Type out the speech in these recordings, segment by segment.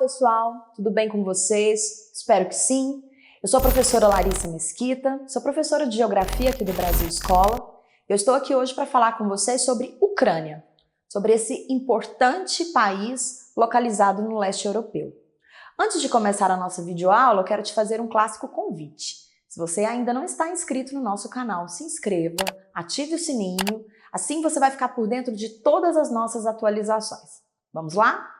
pessoal, tudo bem com vocês? Espero que sim. Eu sou a professora Larissa Mesquita, sou professora de Geografia aqui do Brasil Escola. Eu estou aqui hoje para falar com vocês sobre Ucrânia, sobre esse importante país localizado no leste europeu. Antes de começar a nossa videoaula, eu quero te fazer um clássico convite. Se você ainda não está inscrito no nosso canal, se inscreva, ative o sininho, assim você vai ficar por dentro de todas as nossas atualizações. Vamos lá?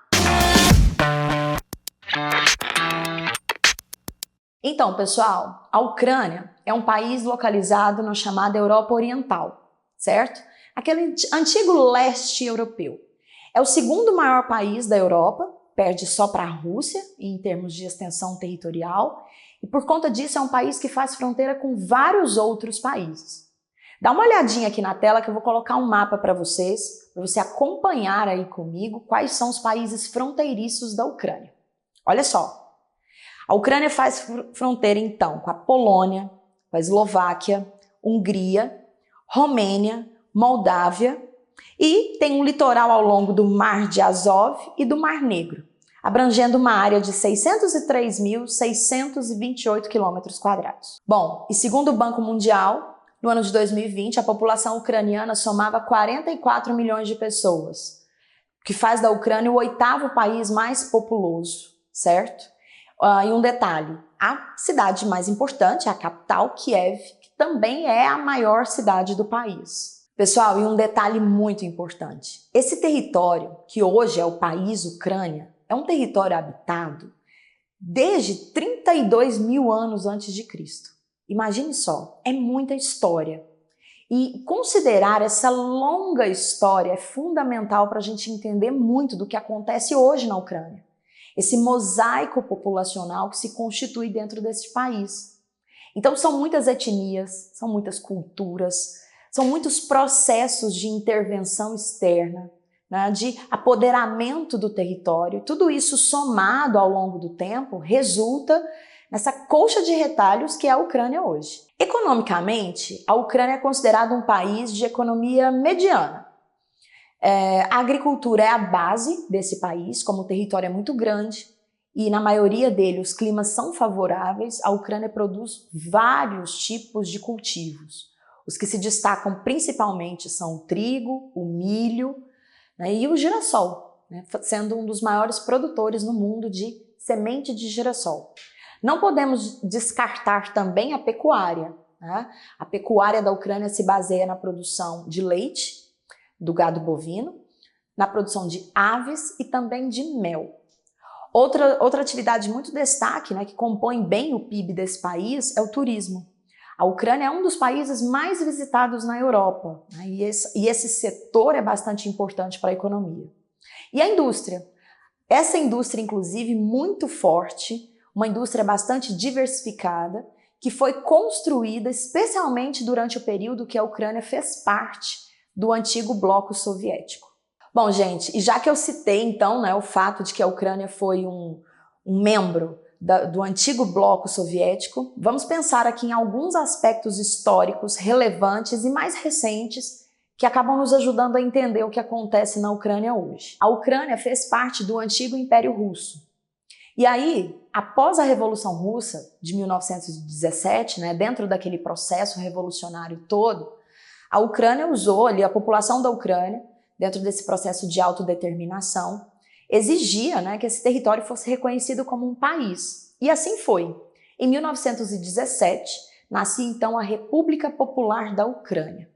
Então, pessoal, a Ucrânia é um país localizado na chamada Europa Oriental, certo? Aquele antigo leste europeu. É o segundo maior país da Europa, perde só para a Rússia em termos de extensão territorial, e por conta disso é um país que faz fronteira com vários outros países. Dá uma olhadinha aqui na tela que eu vou colocar um mapa para você acompanhar aí comigo quais são os países fronteiriços da Ucrânia. Olha só, a Ucrânia faz fronteira então com a Polônia, com a Eslováquia, Hungria, Romênia, Moldávia e tem um litoral ao longo do Mar de Azov e do Mar Negro, abrangendo uma área de 603.628 km². Bom, e segundo o Banco Mundial, no ano de 2020, a população ucraniana somava 44 milhões de pessoas, o que faz da Ucrânia o oitavo país mais populoso, certo? E um detalhe, a cidade mais importante é a capital, Kiev, que também é a maior cidade do país. Pessoal, e um detalhe muito importante, esse território, que hoje é o país Ucrânia, é um território habitado desde 32 mil anos antes de Cristo. Imagine só, é muita história. E considerar essa longa história é fundamental para a gente entender muito do que acontece hoje na Ucrânia. Esse mosaico populacional que se constitui dentro desse país. Então são muitas etnias, são muitas culturas, são muitos processos de intervenção externa, né, de apoderamento do território. Tudo isso somado ao longo do tempo resulta nessa colcha de retalhos que é a Ucrânia hoje. Economicamente, a Ucrânia é considerada um país de economia mediana. A agricultura é a base desse país, como o território é muito grande e na maioria dele os climas são favoráveis, a Ucrânia produz vários tipos de cultivos. Os que se destacam principalmente são o trigo, o milho, né, e o girassol, né, sendo um dos maiores produtores no mundo de semente de girassol. Não podemos descartar também a pecuária, né? A pecuária da Ucrânia se baseia na produção de leite, do gado bovino, na produção de aves e também de mel. Outra atividade muito destaque, né, que compõe bem o PIB desse país é o turismo. A Ucrânia é um dos países mais visitados na Europa, né, e esse setor é bastante importante para a economia. E a indústria? Essa indústria, inclusive, muito forte, uma indústria bastante diversificada, que foi construída especialmente durante o período que a Ucrânia fez parte do antigo bloco soviético. Bom, gente, e já que eu citei, então, né, o fato de que a Ucrânia foi um membro do antigo bloco soviético, vamos pensar aqui em alguns aspectos históricos relevantes e mais recentes que acabam nos ajudando a entender o que acontece na Ucrânia hoje. A Ucrânia fez parte do antigo Império Russo. E aí, após a Revolução Russa de 1917, né, dentro daquele processo revolucionário todo, a Ucrânia usou ali, a população da Ucrânia, dentro desse processo de autodeterminação, exigia, né, que esse território fosse reconhecido como um país. E assim foi. Em 1917, nascia então a República Popular da Ucrânia.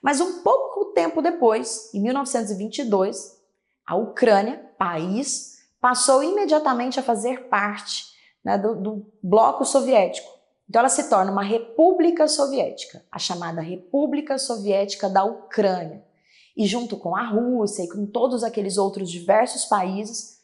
Mas um pouco tempo depois, em 1922, a Ucrânia, país, passou imediatamente a fazer parte, né, do bloco soviético. Então ela se torna uma república soviética, a chamada República Soviética da Ucrânia. E junto com a Rússia e com todos aqueles outros diversos países,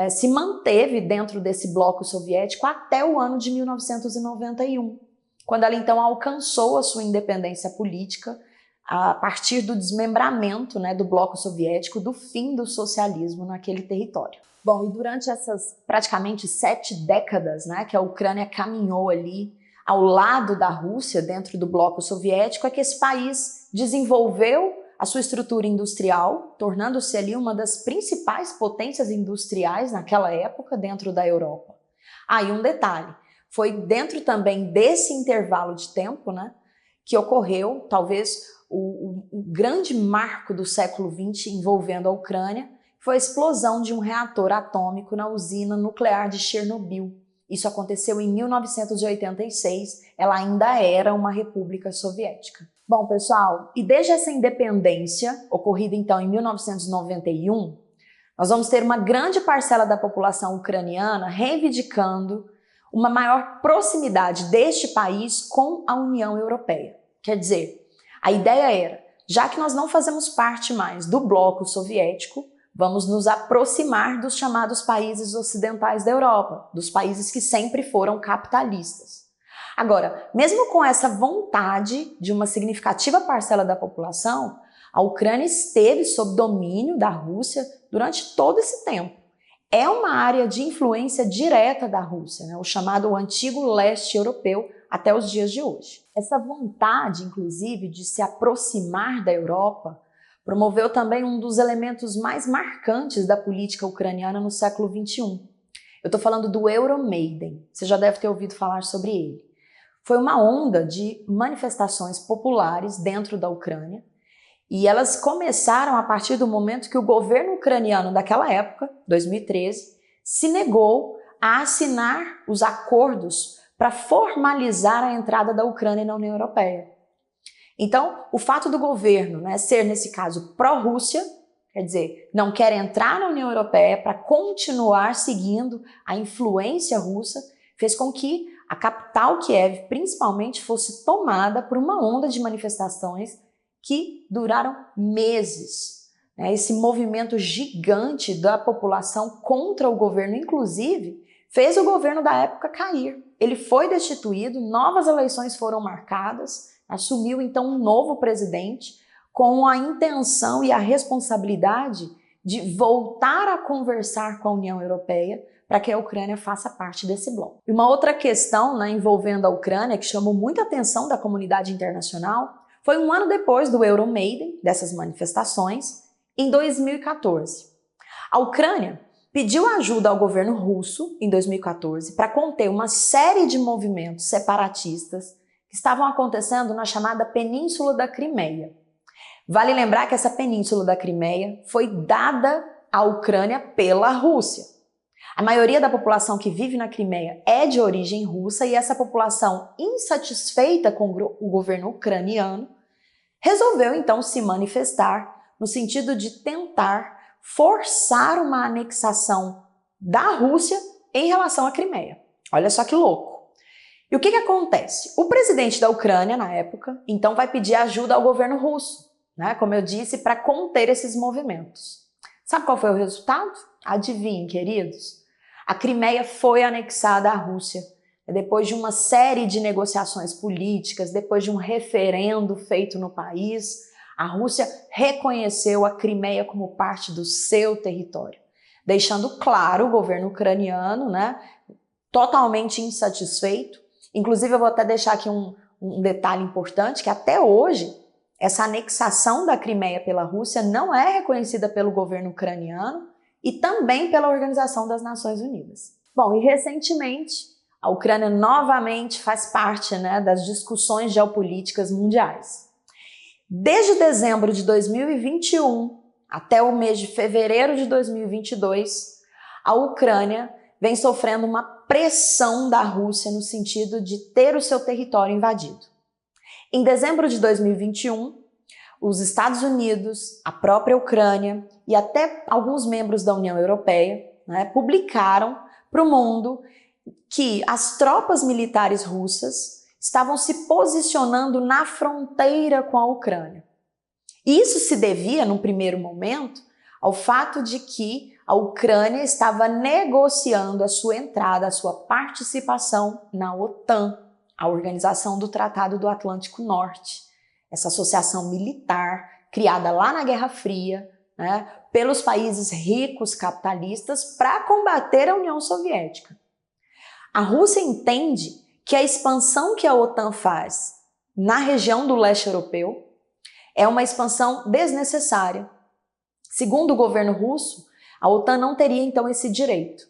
se manteve dentro desse bloco soviético até o ano de 1991, quando ela então alcançou a sua independência política a partir do desmembramento, né, do bloco soviético, do fim do socialismo naquele território. Bom, e durante essas praticamente 7 décadas, né, que a Ucrânia caminhou ali ao lado da Rússia, dentro do bloco soviético, é que esse país desenvolveu a sua estrutura industrial, tornando-se ali uma das principais potências industriais naquela época dentro da Europa. E um detalhe, foi dentro também desse intervalo de tempo, né, que ocorreu talvez o grande marco do século XX envolvendo a Ucrânia, foi a explosão de um reator atômico na usina nuclear de Chernobyl. Isso aconteceu em 1986, ela ainda era uma república soviética. Bom, pessoal, e desde essa independência, ocorrida então em 1991, nós vamos ter uma grande parcela da população ucraniana reivindicando uma maior proximidade deste país com a União Europeia. Quer dizer, a ideia era, já que nós não fazemos parte mais do bloco soviético, vamos nos aproximar dos chamados países ocidentais da Europa, dos países que sempre foram capitalistas. Agora, mesmo com essa vontade de uma significativa parcela da população, a Ucrânia esteve sob domínio da Rússia durante todo esse tempo. É uma área de influência direta da Rússia, né? O chamado Antigo Leste Europeu, até os dias de hoje. Essa vontade, inclusive, de se aproximar da Europa promoveu também um dos elementos mais marcantes da política ucraniana no século XXI. Eu estou falando do Euromaidan, você já deve ter ouvido falar sobre ele. Foi uma onda de manifestações populares dentro da Ucrânia e elas começaram a partir do momento que o governo ucraniano daquela época, 2013, se negou a assinar os acordos para formalizar a entrada da Ucrânia na União Europeia. Então, o fato do governo, né, ser, nesse caso, pró-Rússia, quer dizer, não quer entrar na União Europeia para continuar seguindo a influência russa, fez com que a capital, Kiev, principalmente, fosse tomada por uma onda de manifestações que duraram meses. Esse movimento gigante da população contra o governo, inclusive, fez o governo da época cair. Ele foi destituído, novas eleições foram marcadas, assumiu então um novo presidente com a intenção e a responsabilidade de voltar a conversar com a União Europeia para que a Ucrânia faça parte desse bloco. E uma outra questão, né, envolvendo a Ucrânia que chamou muita atenção da comunidade internacional foi um ano depois do Euromaidan, dessas manifestações, em 2014. A Ucrânia pediu ajuda ao governo russo em 2014 para conter uma série de movimentos separatistas que estavam acontecendo na chamada Península da Crimeia. Vale lembrar que essa Península da Crimeia foi dada à Ucrânia pela Rússia. A maioria da população que vive na Crimeia é de origem russa e essa população, insatisfeita com o governo ucraniano, resolveu então se manifestar no sentido de tentar forçar uma anexação da Rússia em relação à Crimeia. Olha só que louco. E o que acontece? O presidente da Ucrânia, na época, então vai pedir ajuda ao governo russo, né? Como eu disse, para conter esses movimentos. Sabe qual foi o resultado? Adivinhem, queridos? A Crimeia foi anexada à Rússia. Depois de uma série de negociações políticas, depois de um referendo feito no país, a Rússia reconheceu a Crimeia como parte do seu território, deixando claro o governo ucraniano, né, totalmente insatisfeito. Inclusive, eu vou até deixar aqui um detalhe importante, que até hoje, essa anexação da Crimeia pela Rússia não é reconhecida pelo governo ucraniano e também pela Organização das Nações Unidas. Bom, e recentemente, a Ucrânia novamente faz parte, né, das discussões geopolíticas mundiais. Desde dezembro de 2021 até o mês de fevereiro de 2022, a Ucrânia vem sofrendo uma pressão da Rússia no sentido de ter o seu território invadido. Em dezembro de 2021, os Estados Unidos, a própria Ucrânia e até alguns membros da União Europeia, né, publicaram para o mundo que as tropas militares russas estavam se posicionando na fronteira com a Ucrânia. Isso se devia, num primeiro momento, ao fato de que a Ucrânia estava negociando a sua entrada, a sua participação na OTAN, a Organização do Tratado do Atlântico Norte, essa associação militar criada lá na Guerra Fria, né, pelos países ricos capitalistas para combater a União Soviética. A Rússia entende que a expansão que a OTAN faz na região do leste europeu é uma expansão desnecessária. Segundo o governo russo, a OTAN não teria então esse direito.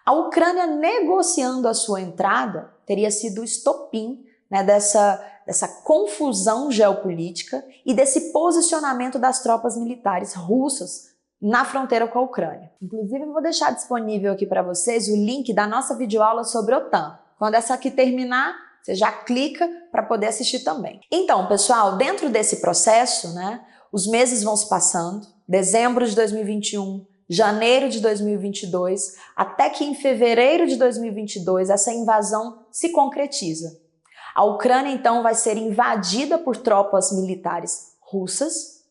A Ucrânia negociando a sua entrada teria sido o estopim, né, dessa confusão geopolítica e desse posicionamento das tropas militares russas na fronteira com a Ucrânia. Inclusive, eu vou deixar disponível aqui para vocês o link da nossa videoaula sobre a OTAN. Quando essa aqui terminar, você já clica para poder assistir também. Então, pessoal, dentro desse processo, né, os meses vão se passando, dezembro de 2021, janeiro de 2022, até que em fevereiro de 2022 essa invasão se concretiza. A Ucrânia, então, vai ser invadida por tropas militares russas.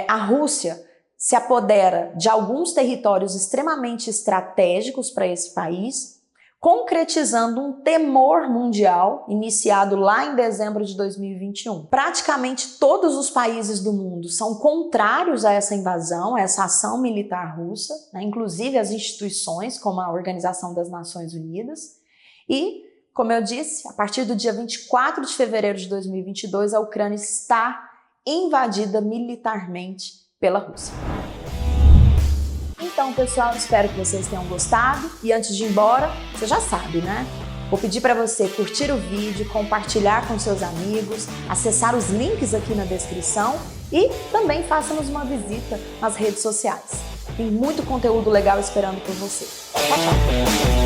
A Rússia se apodera de alguns territórios extremamente estratégicos para esse país, concretizando um temor mundial iniciado lá em dezembro de 2021. Praticamente todos os países do mundo são contrários a essa invasão, a essa ação militar russa, né? Inclusive as instituições como a Organização das Nações Unidas. E, como eu disse, a partir do dia 24 de fevereiro de 2022, a Ucrânia está invadida militarmente pela Rússia. Então, pessoal, espero que vocês tenham gostado e antes de ir embora, você já sabe, né? Vou pedir para você curtir o vídeo, compartilhar com seus amigos, acessar os links aqui na descrição e também faça-nos uma visita nas redes sociais. Tem muito conteúdo legal esperando por você. Tchau, tchau!